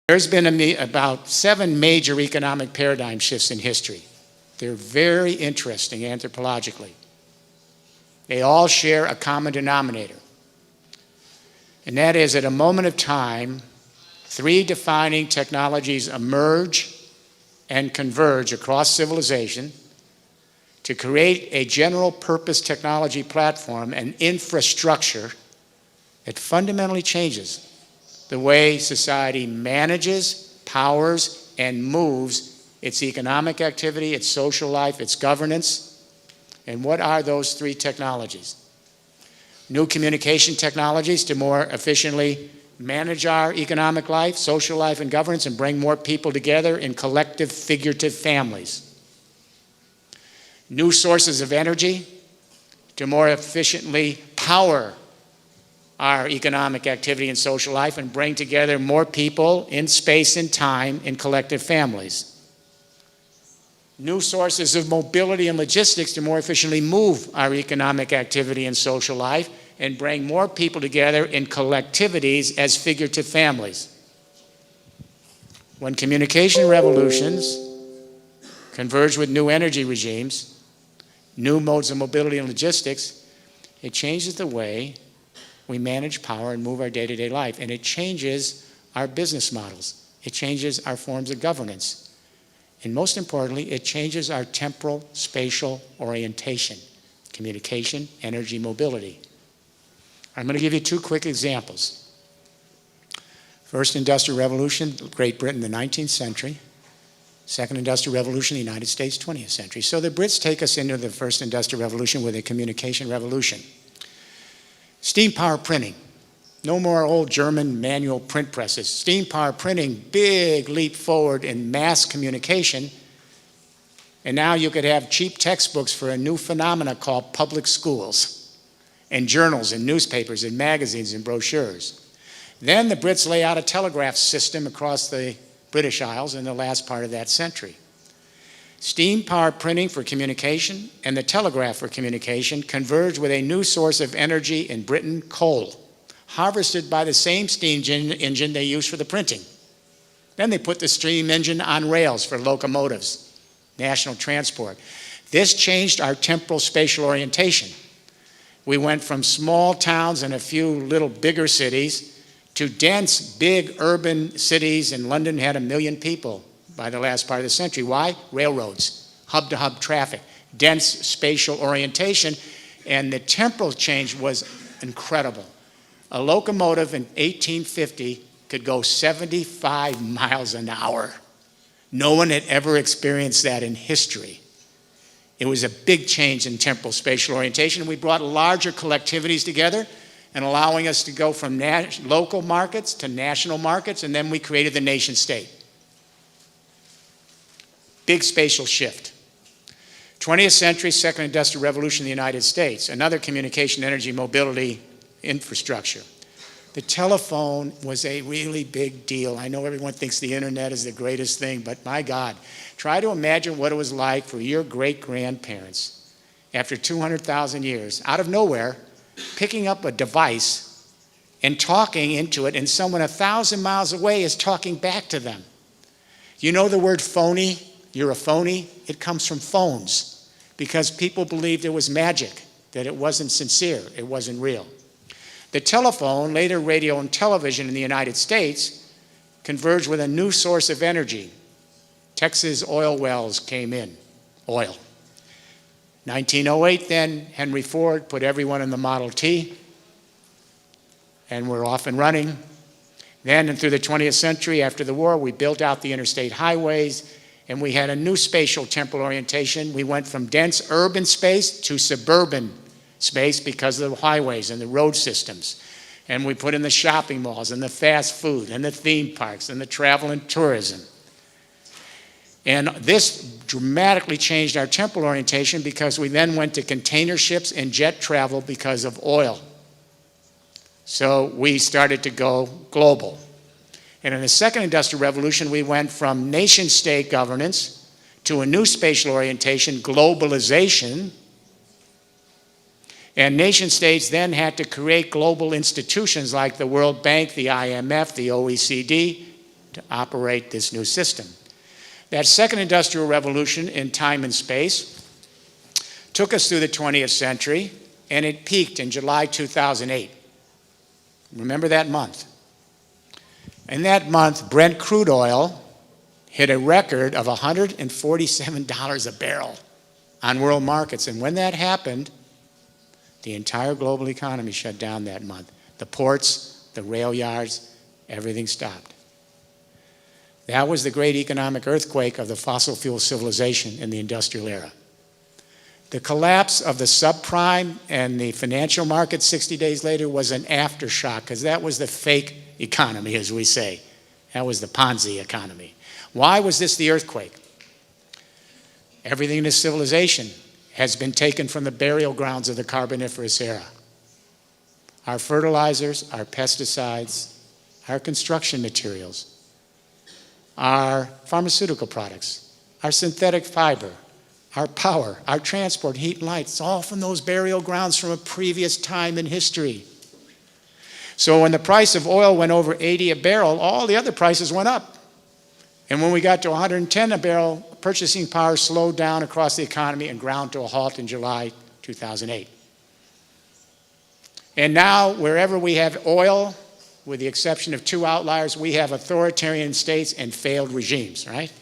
There's been about 7 major economic paradigm shifts in history. They're very interesting anthropologically. They all share a common denominator. And that is, at a moment of time, 3 defining technologies emerge and converge across civilization to create a general purpose technology platform and infrastructure that fundamentally changes the way society manages, powers, and moves its economic activity, its social life, its governance. And what are those 3 technologies? New communication technologies to more efficiently manage our economic life, social life, and governance, and bring more people together in collective, figurative families. New sources of energy to more efficiently power our economic activity and social life and bring together more people in space and time in collective families. New sources of mobility and logistics to more efficiently move our economic activity and social life and bring more people together in collectivities as figurative families. When communication revolutions converge with new energy regimes, new modes of mobility and logistics, it changes the way we manage power and move our day-to-day life, and it changes our business models. It changes our forms of governance. And most importantly, it changes our temporal spatial orientation, communication, energy, mobility. I'm going to give you 2 quick examples. First Industrial Revolution, Great Britain, the 19th century. Second Industrial Revolution, the United States, 20th century. So the Brits take us into the First Industrial Revolution with a communication revolution. Steam power printing. No more old German manual print presses. Steam power printing, big leap forward in mass communication. And now you could have cheap textbooks for a new phenomena called public schools, and journals and newspapers and magazines and brochures. Then the Brits lay out a telegraph system across the British Isles in the last part of that century. Steam power printing for communication and the telegraph for communication converged with a new source of energy in Britain, coal, harvested by the same steam engine they used for the printing. Then they put the steam engine on rails for locomotives, national transport. This changed our temporal spatial orientation. We went from small towns and a few little bigger cities to dense, big urban cities, and London had 1 million people by the last part of the century. Why? Railroads, hub-to-hub traffic, dense spatial orientation, and the temporal change was incredible. A locomotive in 1850 could go 75 miles an hour. No one had ever experienced that in history. It was a big change in temporal spatial orientation. We brought larger collectivities together and allowing us to go from local markets to national markets, and then we created the nation state. Big spatial shift. 20th century, Second Industrial Revolution in the United States, another communication, energy, mobility infrastructure. The telephone was a really big deal. I know everyone thinks the internet is the greatest thing, but my God, try to imagine what it was like for your great-grandparents after 200,000 years, out of nowhere, picking up a device and talking into it, and someone 1,000 miles away is talking back to them. You know the word phony? You're a phony? It comes from phones because people believed it was magic, that it wasn't sincere, it wasn't real. The telephone, later radio and television in the United States, converged with a new source of energy. Texas oil wells came in, oil. 1908 then, Henry Ford put everyone in the Model T, and we're off and running. Then and through the 20th century, after the war, we built out the interstate highways, and we had a new spatial temporal orientation. We went from dense urban space to suburban space because of the highways and the road systems. And we put in the shopping malls and the fast food and the theme parks and the travel and tourism. And this dramatically changed our temporal orientation because we then went to container ships and jet travel because of oil. So we started to go global. And in the Second Industrial Revolution, we went from nation-state governance to a new spatial orientation, globalization. And nation-states then had to create global institutions like the World Bank, the IMF, the OECD, to operate this new system. That second industrial revolution in time and space took us through the 20th century, and it peaked in July 2008. Remember that month? In that month, Brent crude oil hit a record of $147 a barrel on world markets. And when that happened, the entire global economy shut down that month. The ports, the rail yards, everything stopped. That was the great economic earthquake of the fossil fuel civilization in the industrial era. The collapse of the subprime and the financial market 60 days later was an aftershock, because that was the fake economy, as we say. That was the Ponzi economy. Why was this the earthquake? Everything in this civilization has been taken from the burial grounds of the Carboniferous era. Our fertilizers, our pesticides, our construction materials, our pharmaceutical products, our synthetic fiber, our power, our transport, heat and light, it's all from those burial grounds from a previous time in history. So when the price of oil went over 80 a barrel, all the other prices went up. And when we got to 110 a barrel, purchasing power slowed down across the economy and ground to a halt in July 2008. And now, wherever we have oil, with the exception of two outliers, we have authoritarian states and failed regimes, right?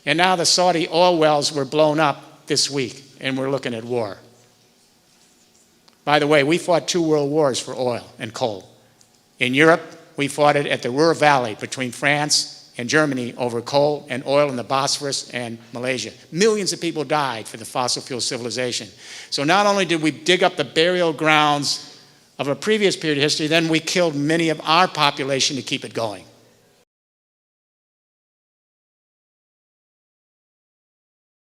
And now the Saudi oil wells were blown up this week, and we're looking at war. By the way, we fought 2 world wars for oil and coal. In Europe, we fought it at the Ruhr Valley between France and Germany over coal and oil in the Bosphorus and Malaysia. Millions of people died for the fossil fuel civilization. So not only did we dig up the burial grounds of a previous period of history, then we killed many of our population to keep it going.